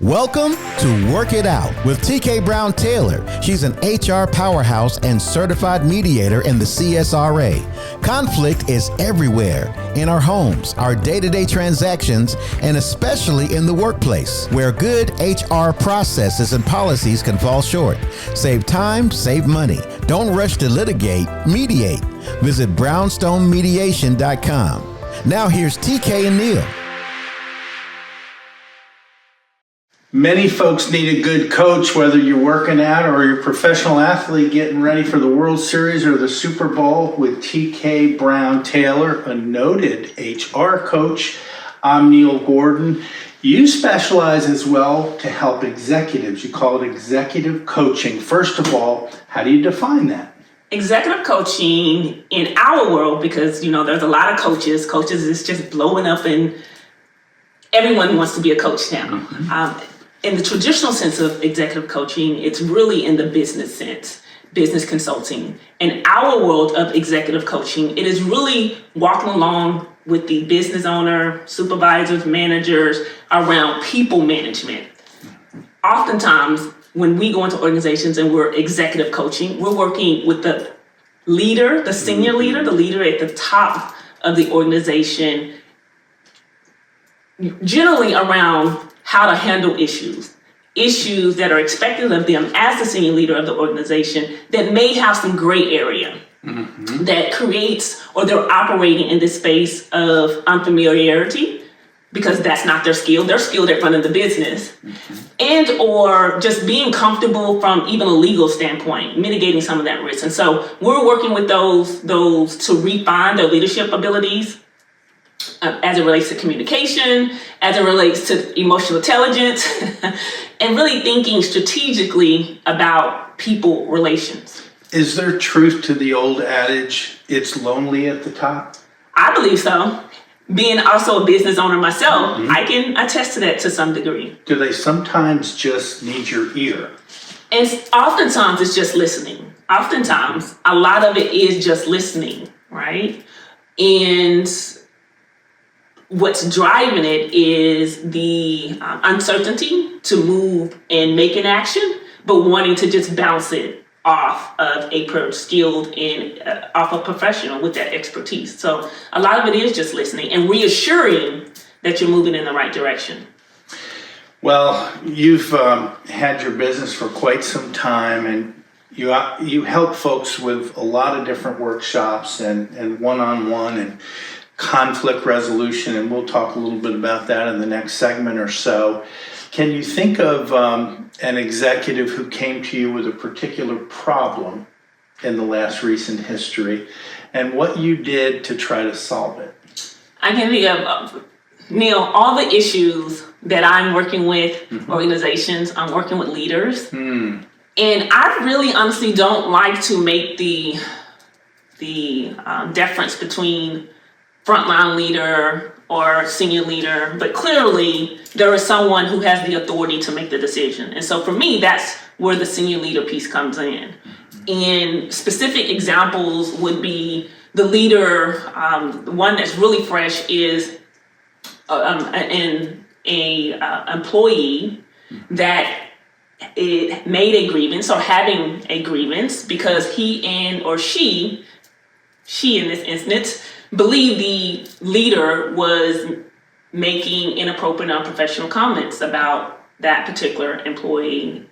Welcome to Work It Out with TeKay Brown Taylor. She's an HR powerhouse and certified mediator in the CSRA. Conflict is everywhere, in our homes, our day-to-day transactions, and especially in the workplace, where good HR processes and policies can fall short. Save time, save money. Don't rush to litigate, mediate. Visit brownsstonemediation.com. Now here's TeKay and Neil. Many folks need a good coach, whether you're working out or you're a professional athlete getting ready for the World Series or the Super Bowl with TeKay Brown Taylor, a noted HR coach. I'm Neil Gordon. You specialize as well to help executives. You call it executive coaching. First of all, how do you define that? Executive coaching in our world, because there's a lot of coaches. Coaches is just blowing up and everyone wants to be a coach now. Mm-hmm. In the traditional sense of executive coaching, it's really in the business sense, business consulting. In our world of executive coaching, it is really walking along with the business owner, supervisors, managers around people management. Oftentimes, when we go into organizations and we're executive coaching, we're working with the leader, the senior leader, the leader at the top of the organization, generally around how to handle issues that are expected of them as the senior leader of the organization that may have some gray area that creates, or they're operating in this space of unfamiliarity because that's not their skill. They're skilled at running the business and or just being comfortable from even a legal standpoint, mitigating some of that risk. And so we're working with those to refine their leadership abilities, as it relates to communication, as it relates to emotional intelligence, and really thinking strategically about people relations. Is there truth to the old adage, it's lonely at the top? I believe so. Being also a business owner myself, I can attest to that to some degree. Do they sometimes just need your ear? And oftentimes it's just listening. Oftentimes, a lot of it is just listening, right? And what's driving it is the uncertainty to move and make an action, but wanting to just bounce it off of a skilled and off a professional with that expertise. So a lot of it is just listening and reassuring that you're moving in the right direction. Well, you've had your business for quite some time, and you help folks with a lot of different workshops and one-on-one and conflict resolution, and we'll talk a little bit about that in the next segment or so. Can you think of an executive who came to you with a particular problem in the last recent history and what you did to try to solve it? I can think of, Neil, all the issues that I'm working with organizations, I'm working with leaders. And I really honestly don't like to make the difference between frontline leader or senior leader, but clearly there is someone who has the authority to make the decision. And so for me, that's where the senior leader piece comes in. And specific examples would be the leader, one that's really fresh is an employee that it made a grievance or having a grievance because he and or she in this instance, believe the leader was making inappropriate, unprofessional comments about that particular employee.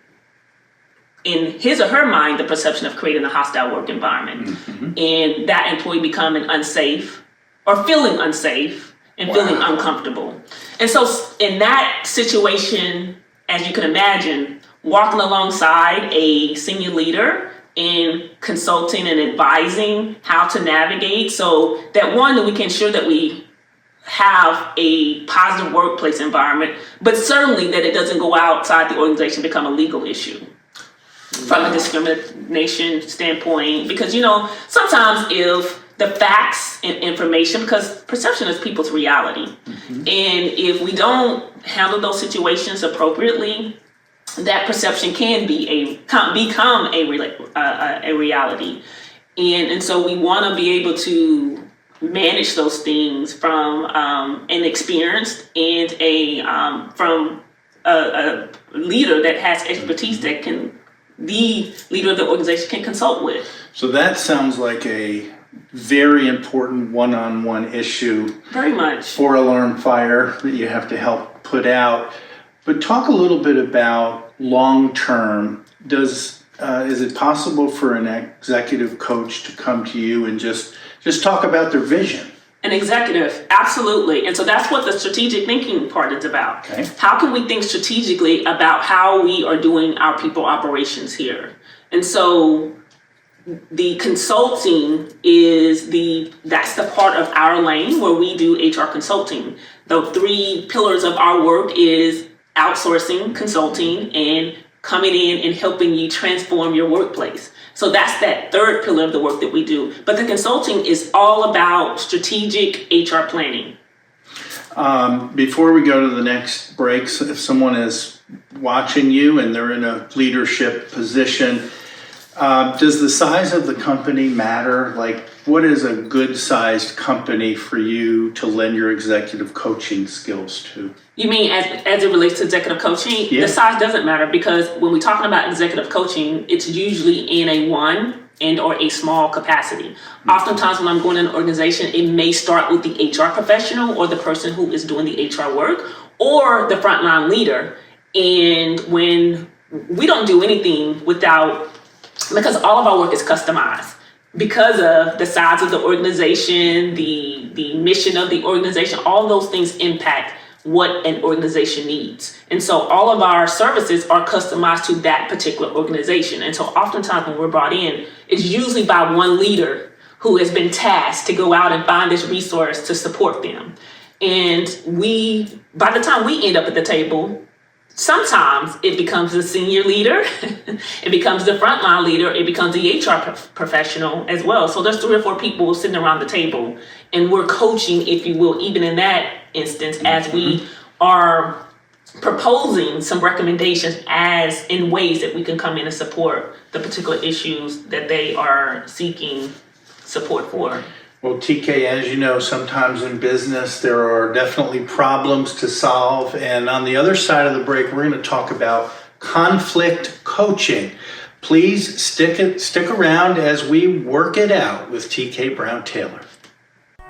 In his or her mind, the perception of creating a hostile work environment. And that employee becoming unsafe or feeling unsafe and feeling uncomfortable. And so in that situation, as you can imagine, walking alongside a senior leader in consulting and advising how to navigate so that we can ensure that we have a positive workplace environment, but certainly that it doesn't go outside the organization and become a legal issue from a discrimination standpoint. Because, sometimes if the facts and information, because perception is people's reality, and if we don't handle those situations appropriately, that perception can become a reality, and so we want to be able to manage those things from an experienced and from a leader that has expertise that the leader of the organization can consult with. So that sounds like a very important one-on-one issue. Very much. For alarm fire that you have to help put out. But talk a little bit about long-term. Is it possible for an executive coach to come to you and just talk about their vision? An executive, absolutely. And so that's what the strategic thinking part is about. Okay. How can we think strategically about how we are doing our people operations here? And so the consulting that's the part of our lane where we do HR consulting. The 3 pillars of our work is outsourcing, consulting, and coming in and helping you transform your workplace. So that's that 3rd pillar of the work that we do. But the consulting is all about strategic HR planning. Before we go to the next breaks, if someone is watching you and they're in a leadership position, does the size of the company matter? Like, what is a good sized company for you to lend your executive coaching skills to? You mean as it relates to executive coaching? Yeah. The size doesn't matter, because when we're talking about executive coaching, it's usually in a one and or a small capacity. Oftentimes when I'm going in an organization, it may start with the HR professional or the person who is doing the HR work or the frontline leader. And when we don't do anything because all of our work is customized because of the size of the organization, the mission of the organization, all those things impact what an organization needs. And so all of our services are customized to that particular organization. And so oftentimes when we're brought in, it's usually by one leader who has been tasked to go out and find this resource to support them. And by the time we end up at the table, sometimes it becomes the senior leader, it becomes the frontline leader, it becomes the HR professional as well. So there's 3 or 4 people sitting around the table, and we're coaching, if you will, even in that instance, as we are proposing some recommendations as in ways that we can come in and support the particular issues that they are seeking support for. Well, TeKay, as you know, sometimes in business, there are definitely problems to solve. And on the other side of the break, we're going to talk about conflict coaching. Please stick around as we work it out with TeKay Brown Taylor.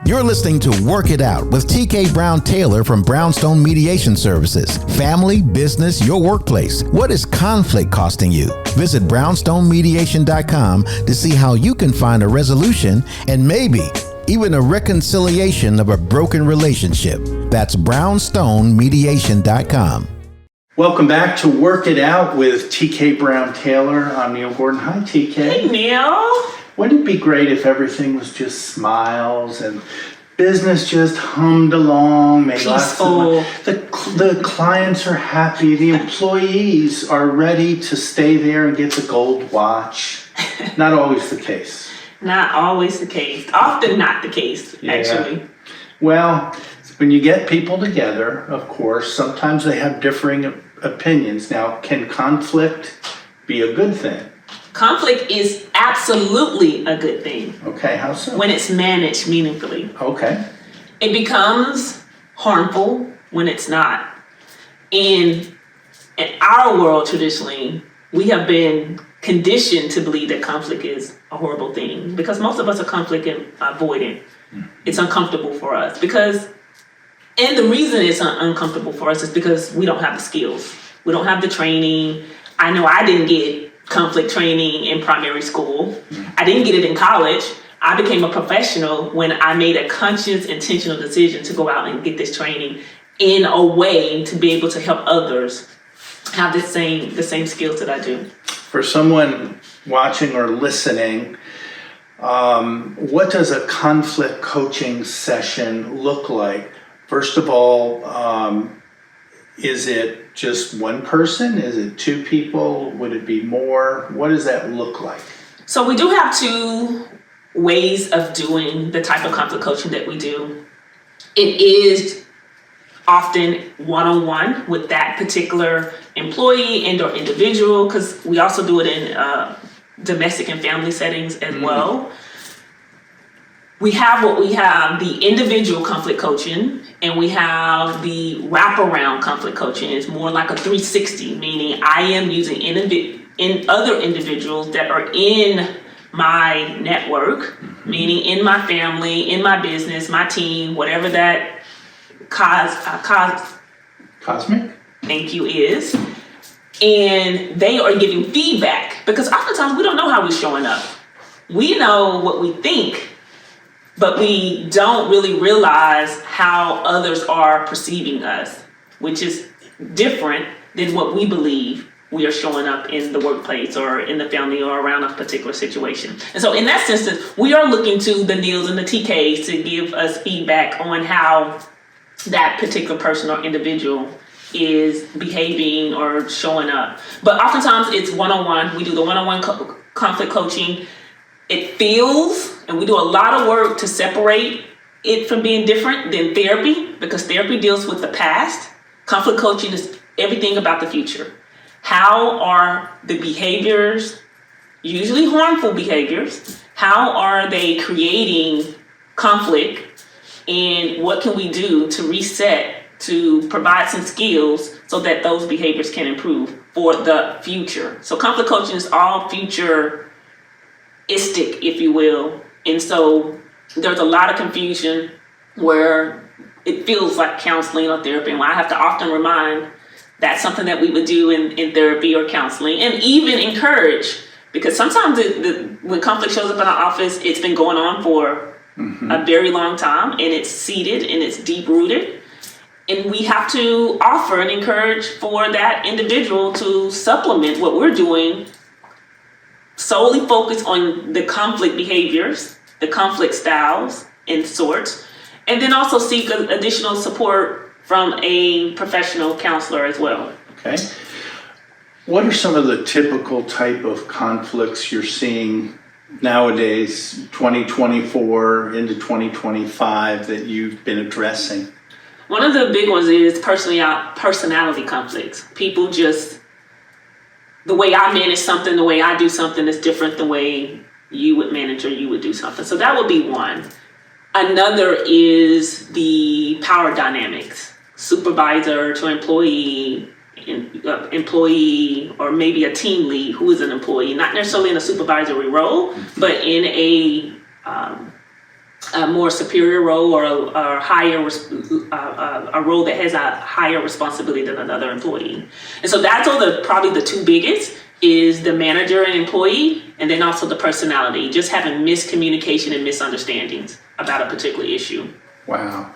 You're listening to Work It Out with TeKay Brown Taylor from Brownstone Mediation Services. Family, business, your workplace. What is conflict costing you? Visit brownstonemediation.com to see how you can find a resolution and maybe even a reconciliation of a broken relationship. That's brownstonemediation.com. Welcome back to Work It Out with TeKay Brown Taylor. I'm Neil Gordon. Hi, TeKay. Hey, Neil. Wouldn't it be great if everything was just smiles and business just hummed along, made peaceful? Lots of the clients are happy, the employees are ready to stay there and get the gold watch. Not always the case. Not always the case. Often not the case, actually. Well, when you get people together, of course, sometimes they have differing opinions. Now, can conflict be a good thing? Conflict is absolutely a good thing. Okay, how so? When it's managed meaningfully. Okay. It becomes harmful when it's not. In our world, traditionally, we have been conditioned to believe that conflict is a horrible thing because most of us are conflict avoidant. It's uncomfortable for us and the reason it's uncomfortable for us is because we don't have the skills. We don't have the training. I know I didn't get conflict training in primary school. I didn't get it in college. I became a professional when I made a conscious, intentional decision to go out and get this training in a way to be able to help others have the same skills that I do. For someone watching or listening, what does a conflict coaching session look like? First of all, is it just one person? Is it 2 people? Would it be more? What does that look like? So we do have 2 ways of doing the type of conflict coaching that we do. It is often one-on-one with that particular employee and or individual, because we also do it in domestic and family settings as well. we have the individual conflict coaching, and we have the wraparound conflict coaching. It's more like a 360, meaning I am using in other individuals that are in my network, meaning in my family, in my business, my team, whatever that Cosmic? thank you is. And they are giving feedback, because oftentimes we don't know how we're showing up. We know what we think, but we don't really realize how others are perceiving us, which is different than what we believe we are showing up in the workplace or in the family or around a particular situation. And so in that sense, we are looking to the Neils and the TeKays to give us feedback on how that particular person or individual is behaving or showing up. But oftentimes it's one-on-one. We do the one-on-one conflict coaching. It feels, and we do a lot of work to separate it from being different than therapy, because therapy deals with the past. Conflict coaching is everything about the future. How are the behaviors, usually harmful behaviors, how are they creating conflict, and what can we do to reset, to provide some skills so that those behaviors can improve for the future. So conflict coaching is all futuristic, if you will. And so there's a lot of confusion where it feels like counseling or therapy. And I have to often remind that's something that we would do in therapy or counseling, and even encourage, because sometimes when conflict shows up in our office, it's been going on for a very long time, and it's seated and it's deep rooted. And we have to offer and encourage for that individual to supplement what we're doing, solely focus on the conflict behaviors, the conflict styles and sorts, and then also seek additional support from a professional counselor as well. Okay. What are some of the typical type of conflicts you're seeing nowadays, 2024 into 2025, that you've been addressing? One of the big ones is personality conflicts. People just, the way I manage something, the way I do something is different than the way you would manage or you would do something. So that would be one. Another is the power dynamics, supervisor to employee, or maybe a team lead who is an employee, not necessarily in a supervisory role, but in a more superior role or a higher, a role that has a higher responsibility than another employee. And so that's probably the two biggest, is the manager and employee, and then also the personality, just having miscommunication and misunderstandings about a particular issue. Wow.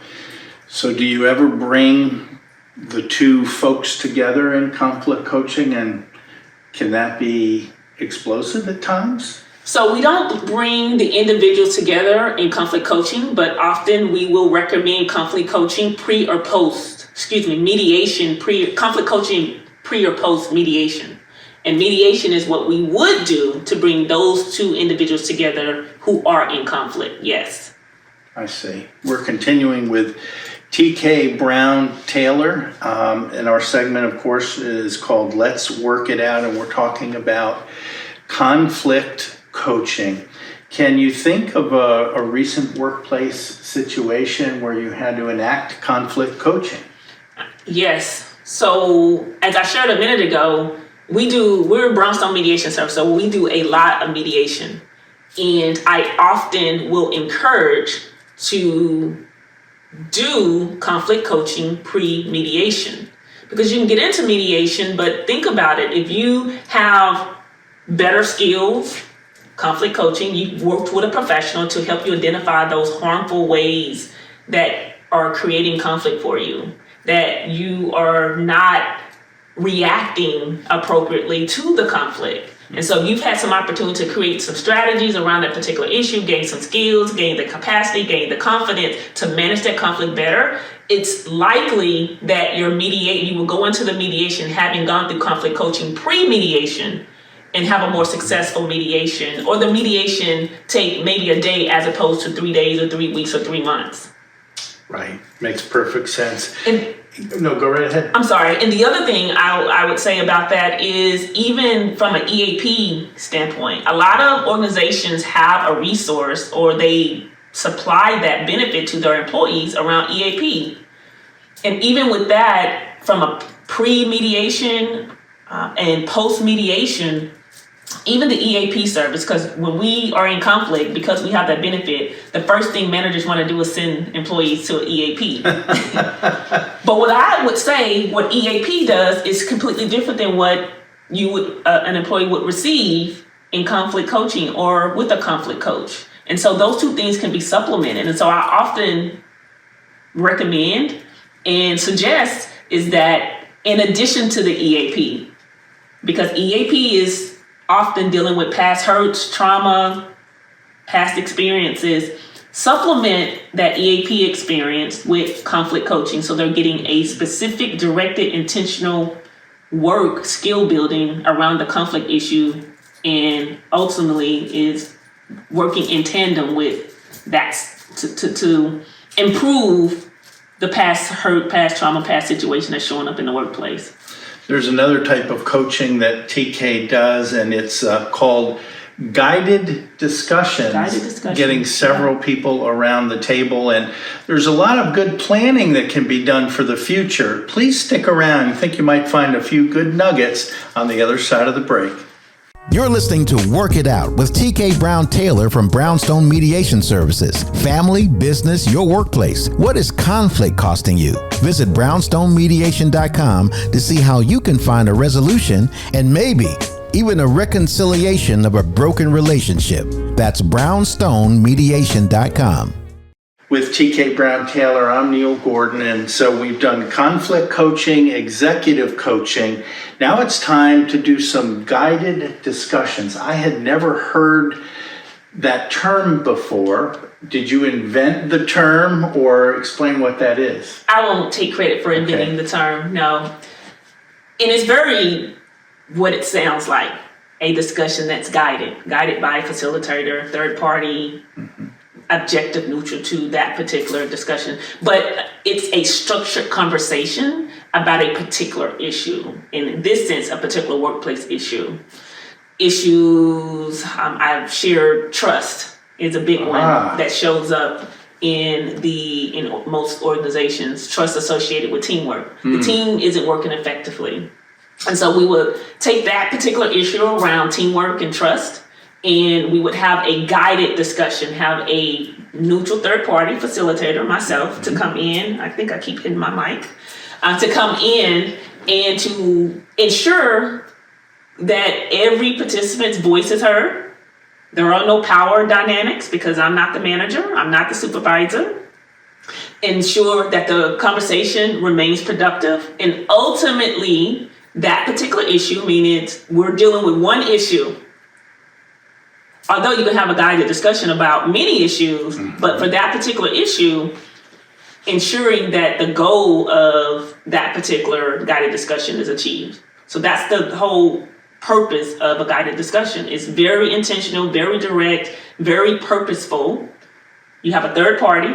So do you ever bring the two folks together in conflict coaching, and can that be explosive at times? So we don't bring the individuals together in conflict coaching, but often we will recommend conflict coaching mediation, conflict coaching pre or post mediation. And mediation is what we would do to bring those two individuals together who are in conflict, yes. I see. We're continuing with TeKay Brown Taylor, and our segment, of course, is called Let's Work It Out, and we're talking about conflict coaching. Can you think of a recent workplace situation where you had to enact conflict coaching? Yes. So as I shared a minute ago, we're Brownstone Mediation Service, so we do a lot of mediation. And I often will encourage to do conflict coaching pre-mediation, because you can get into mediation, but think about it. If you have better skills, conflict coaching, you've worked with a professional to help you identify those harmful ways that are creating conflict for you, that you are not reacting appropriately to the conflict. And so you've had some opportunity to create some strategies around that particular issue, gain some skills, gain the capacity, gain the confidence to manage that conflict better. It's likely that you will go into the mediation having gone through conflict coaching pre-mediation and have a more successful mediation, or the mediation take maybe a day as opposed to 3 days or 3 weeks or 3 months. Right. Makes perfect sense. No, go right ahead. I'm sorry. And the other thing I would say about that is, even from an EAP standpoint, a lot of organizations have a resource, or they supply that benefit to their employees around EAP. And even with that, from a pre-mediation and post-mediation, even the EAP service, because when we are in conflict, because we have that benefit, the first thing managers want to do is send employees to an EAP. But what I would say, what EAP does is completely different than what you would an employee would receive in conflict coaching or with a conflict coach. And so those two things can be supplemented. And so I often recommend and suggest is that in addition to the EAP, because EAP is often dealing with past hurts, trauma, past experiences, supplement that EAP experience with conflict coaching so they're getting a specific, directed, intentional work, skill building around the conflict issue, and ultimately is working in tandem with that to improve the past hurt, past trauma, past situation that's showing up in the workplace. There's another type of coaching that TeKay does, and it's called guided discussions. Guided discussions, getting several people around the table, and there's a lot of good planning that can be done for the future. Please stick around. I think you might find a few good nuggets on the other side of the break. You're listening to Work It Out with TeKay Brown Taylor from Brownstone Mediation Services. Family, business, your workplace. What is conflict costing you? Visit brownstonemediation.com to see how you can find a resolution and maybe even a reconciliation of a broken relationship. That's brownstonemediation.com. With TeKay Brown Taylor, I'm Neil Gordon, and so we've done conflict coaching, executive coaching. Now it's time to do some guided discussions. I had never heard that term before. Did you invent the term or explain what that is? I won't take credit for inventing the term, no. And it's very what it sounds like, a discussion that's guided by a facilitator, third party, objective, neutral to that particular discussion. But it's a structured conversation about a particular issue. In this sense, a particular workplace issue. Issues, I've shared trust is a big one that shows up in most organizations, trust associated with teamwork. The team isn't working effectively. And so we would take that particular issue around teamwork and trust, and we would have a guided discussion, have a neutral third party facilitator, myself, to come in. I think I keep hitting my mic. To come in and to ensure that every participant's voice is heard. There are no power dynamics because I'm not the manager, I'm not the supervisor. Ensure that the conversation remains productive, and ultimately that particular issue, meaning we're dealing with one issue. Although you can have a guided discussion about many issues, but for that particular issue, ensuring that the goal of that particular guided discussion is achieved. So that's the whole purpose of a guided discussion. It's very intentional, very direct, very purposeful. You have a third party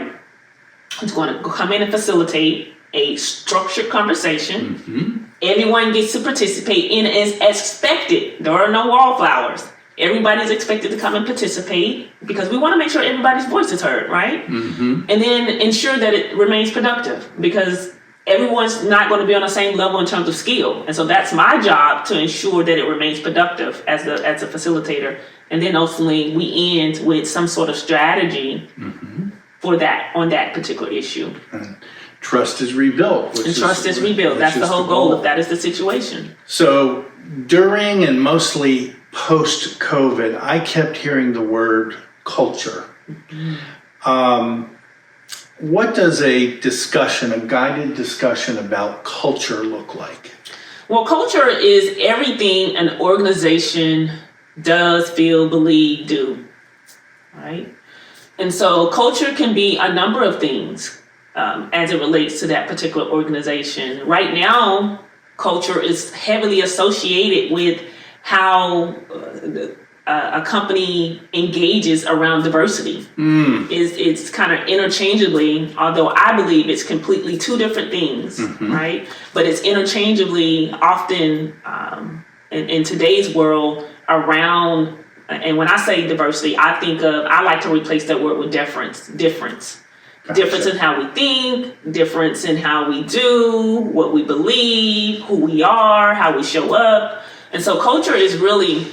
who's going to come in and facilitate a structured conversation. Everyone gets to participate in as expected. There are no wallflowers. Everybody's expected to come and participate because we want to make sure everybody's voice is heard, right? And then ensure that it remains productive because everyone's not going to be on the same level in terms of skill. And so that's my job to ensure that it remains productive as a facilitator. And then ultimately we end with some sort of strategy for that on that particular issue. Trust is rebuilt. And trust is rebuilt. That's the whole goal if that is the situation. So during and mostly post-COVID, I kept hearing the word culture. What does a guided discussion about culture look like? Well, culture is everything an organization does, feel, believe, do, right? And so culture can be a number of things as it relates to that particular organization. Right now, culture is heavily associated with how a company engages around diversity. It's kind of interchangeably, although I believe it's completely two different things, right? But it's interchangeably often in today's world around And when I say diversity, I like to replace that word with difference. Gotcha. Difference in how we think, difference in how we do, what we believe, who we are, how we show up. And so culture is really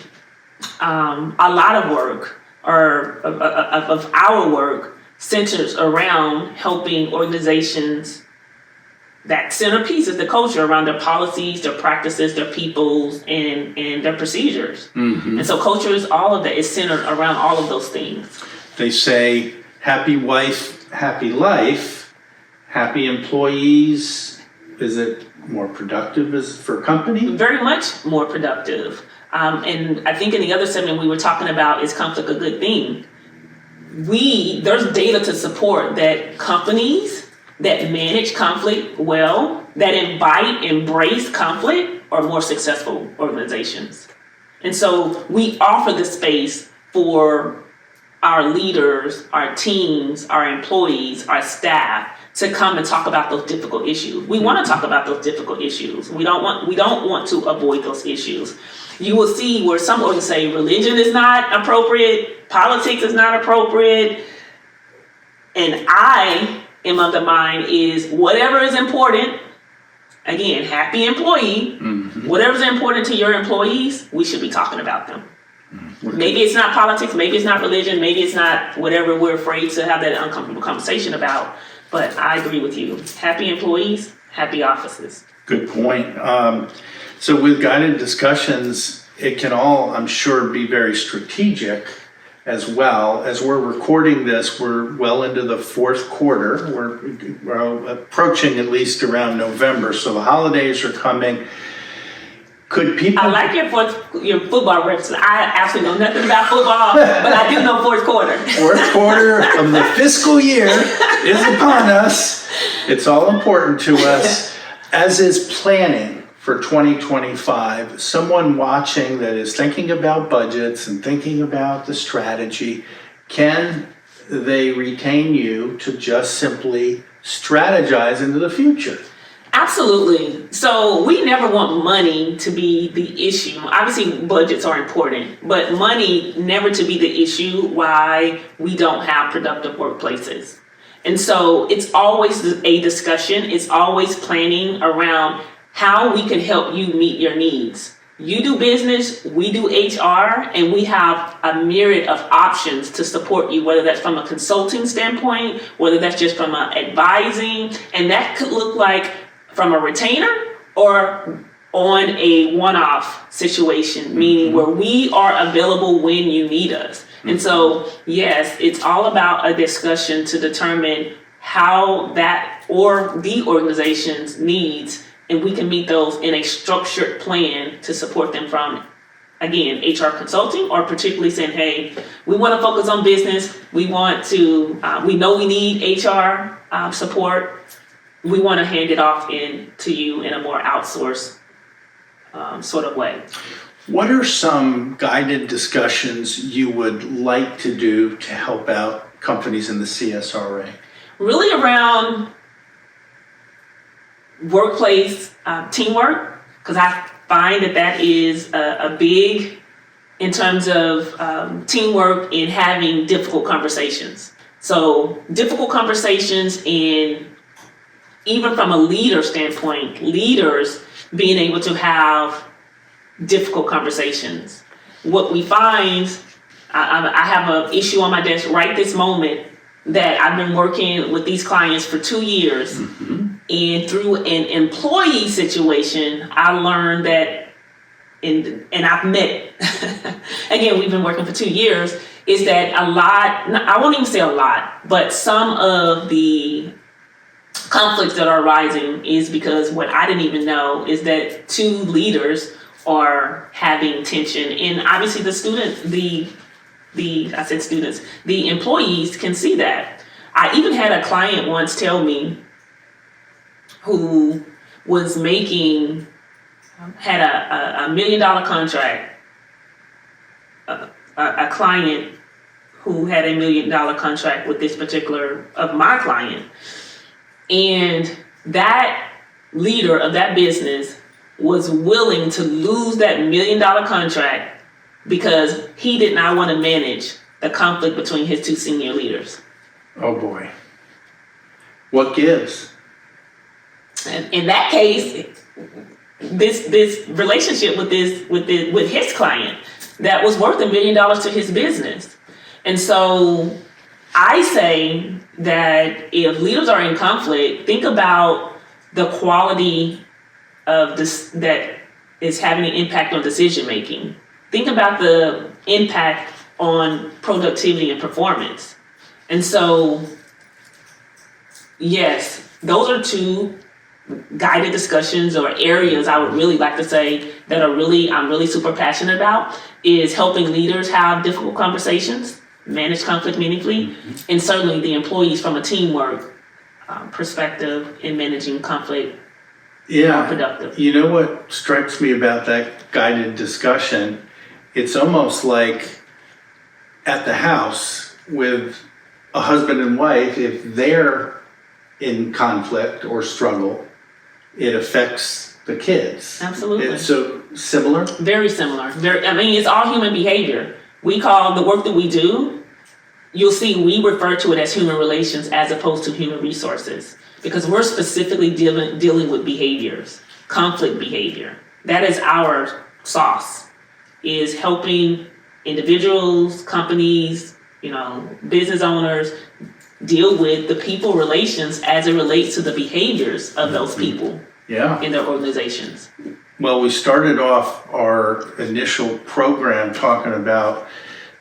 a lot of work, or of our work, centers around helping organizations. That centerpiece is the culture around their policies, their practices, their peoples, and their procedures. And so culture is all of that. It's centered around all of those things. They say happy wife, happy life, happy employees. Is it more productive for a company? Very much more productive. And I think in the other segment we were talking about, is conflict a good thing? There's data to support that companies that manage conflict well, that embrace conflict, are more successful organizations. And so we offer the space for our leaders, our teams, our employees, our staff to come and talk about those difficult issues. We want to talk about those difficult issues. We don't want to avoid those issues. You will see where some organizations say religion is not appropriate, politics is not appropriate, and I am of the mind is whatever is important. Again, happy employee. Whatever's important to your employees, we should be talking about them. Maybe it's not politics, maybe it's not religion, maybe it's not whatever we're afraid to have that uncomfortable conversation about. But I agree with you. Happy employees, happy offices. Good point. So with guided discussions, it can all, I'm sure, be very strategic as well. As we're recording this, we're well into the fourth quarter. We're approaching at least around November, so the holidays are coming. Could people... I like your football reference. I absolutely know nothing about football, but I do know fourth quarter. Fourth quarter of the fiscal year is upon us. It's all important to us, as is planning for 2025. Someone watching that is thinking about budgets and thinking about the strategy, can they retain you to just simply strategize into the future? Absolutely. So we never want money to be the issue. Obviously, budgets are important, but money never to be the issue why we don't have productive workplaces. And so it's always a discussion. It's always planning around how we can help you meet your needs. You do business, we do HR, and we have a myriad of options to support you, whether that's from a consulting standpoint, whether that's just from advising, and that could look like from a retainer or on a one-off situation, meaning where we are available when you need us. And so, yes, it's all about a discussion to determine how that or the organization's needs, and we can meet those in a structured plan to support them from, again, HR consulting, or particularly saying, hey, we want to focus on business. We want to, we know we need HR support. We want to hand it off to you in a more outsourced sort of way. What are some guided discussions you would like to do to help out companies in the CSRA? Really around workplace teamwork, because I find that is a big in terms of teamwork in having difficult conversations. So difficult conversations in, even from a leader standpoint, leaders being able to have difficult conversations. What we find, I have an issue on my desk right this moment that I've been working with these clients for 2 years. And through an employee situation, I learned that, and I've met, again, we've been working for 2 years, is that a lot, I won't even say a lot, but some of the conflicts that are rising is because what I didn't even know is that two leaders are having tension. And obviously the employees can see that. I even had a client once tell me who was had a $1 million contract, a client who had a $1 million contract with this particular, of my client. And that leader of that business was willing to lose that $1 million contract because he did not want to manage the conflict between his two senior leaders. Oh boy. What gives? And in that case, this relationship with his client that was worth $1 million to his business. And so I say that if leaders are in conflict, think about the quality of this that is having an impact on decision making. Think about the impact on productivity and performance. And so, yes, those are two guided discussions or areas I would really like to say that I'm really super passionate about, is helping leaders have difficult conversations, manage conflict meaningfully, and certainly the employees from a teamwork perspective in managing conflict more productive. You know what strikes me about that guided discussion? It's almost like at the house with a husband and wife, if they're in conflict or struggle, it affects the kids. Absolutely. It's so similar? Very similar. It's all human behavior. We call the work that we do, you'll see we refer to it as human relations as opposed to human resources, because we're specifically dealing with behaviors, conflict behavior. That is our sauce, is helping individuals, companies, business owners deal with the people relations as it relates to the behaviors of those people in their organizations. Well, we started off our initial program talking about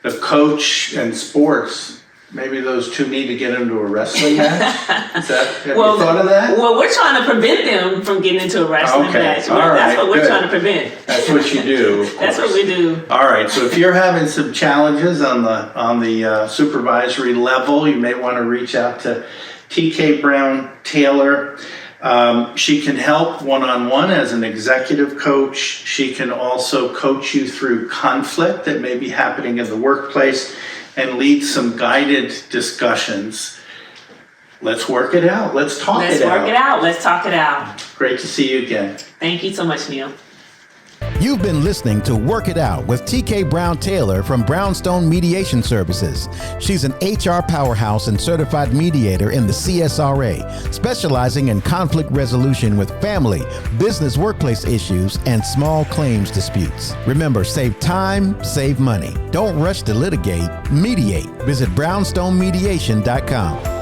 the coach and sports. Maybe those two need to get into a wrestling match? Have you thought of that? Well, we're trying to prevent them from getting into a wrestling match. All right, that's what we're good. trying to prevent. That's what you do. That's what we do. All right. So if you're having some challenges on the supervisory level, you may want to reach out to TeKay Brown Taylor. She can help one-on-one as an executive coach. She can also coach you through conflict that may be happening in the workplace and lead some guided discussions. Let's work it out. Let's talk it out. Let's talk it out. Great to see you again. Thank you so much, Neil. You've been listening to Work It Out with TeKay Brown Taylor from Brownstone Mediation Services. She's an HR powerhouse and certified mediator in the CSRA, specializing in conflict resolution with family, business, workplace issues, and small claims disputes. Remember, save time, save money. Don't rush to litigate, mediate. Visit brownstonemediation.com.